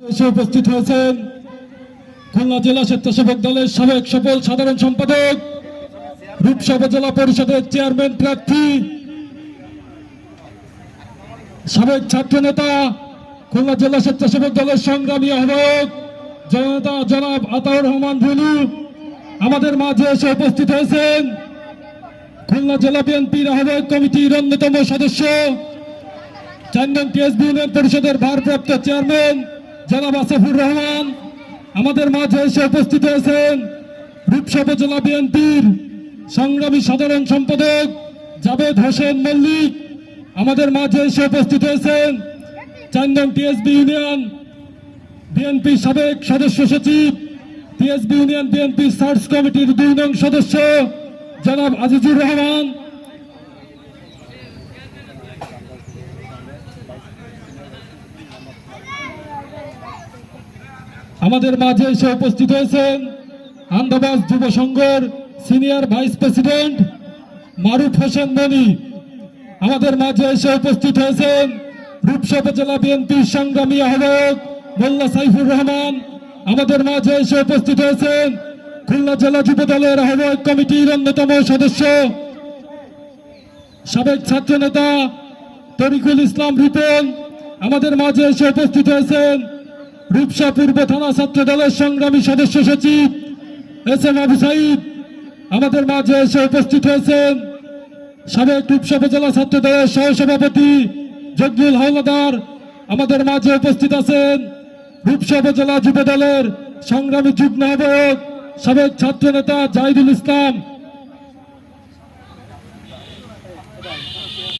এসে উপস্থিত হয়েছেন খুলনা জেলা স্বেচ্ছাসেবক দলের সাবেক সফল সাধারণ সম্পাদক, রূপসা উপজেলা পরিষদের চেয়ারম্যান প্রার্থী, সাবেক ছাত্র নেতা, খুলনা জেলা স্বেচ্ছাসেবক দলের সংগ্রামী আহ্বায়ক জনতা জনাব আতাউর রহমান রুলু আমাদের মাঝে এসে উপস্থিত হয়েছেন। খুলনা জেলা বিএনপির আহ্বায়ক কমিটির অন্যতম সদস্য, ৪ নং টিএসবি ইউনিয়ন পরিষদের ভারপ্রাপ্ত চেয়ারম্যান জনাব আসিফুর রহমান আমাদের মাঝে এসে উপস্থিত হয়েছেন। রূপসা উপজেলা বিএনপির সংগ্রামী সাধারণ সম্পাদক জাবেদ হোসেন মল্লিক আমাদের মাঝে এসে উপস্থিত হয়েছেন। ৪ নং টিএসবি ইউনিয়ন বিএনপি সাবেক সদস্য সচিব, টিএসবি ইউনিয়ন বিএনপি সার্চ কমিটির ২ নং সদস্য জনাব আজিজুর রহমান আমাদের মাঝে এসে উপস্থিত হয়েছেন। আন্দাবাজ যুব সংঘের সিনিয়র ভাইস প্রেসিডেন্ট মারুফ হোসেন মনি আমাদের মাঝে এসে উপস্থিত হয়েছেন। রূপসা উপজেলা বিএনপির সংগ্রামী আহ্বায়ক মোল্লা সাইফুর রহমান আমাদের মাঝে এসে উপস্থিত হয়েছেন। খুলনা জেলা যুব দলের আহ্বায়ক কমিটির অন্যতম সদস্য, সাবেক ছাত্র নেতা তরিকুল ইসলাম রিপন আমাদের মাঝে এসে উপস্থিত হয়েছেন। রূপসা পূর্ব থানা ছাত্র দলের সংগ্রামী সদস্য সচিব এস এম আবু সাইদ আমাদের মাঝে এসে উপস্থিত হয়েছেন। সাবেক রূপসা উপজেলা ছাত্র দলের সহসভাপতি জগদুল হাওলাদার আমাদের মাঝে উপস্থিত আছেন। রূপসা উপজেলা যুব দলের সংগ্রামী যুগ্ম আহ্বায়ক সাবেক ছাত্র নেতা জাহিদুল ইসলাম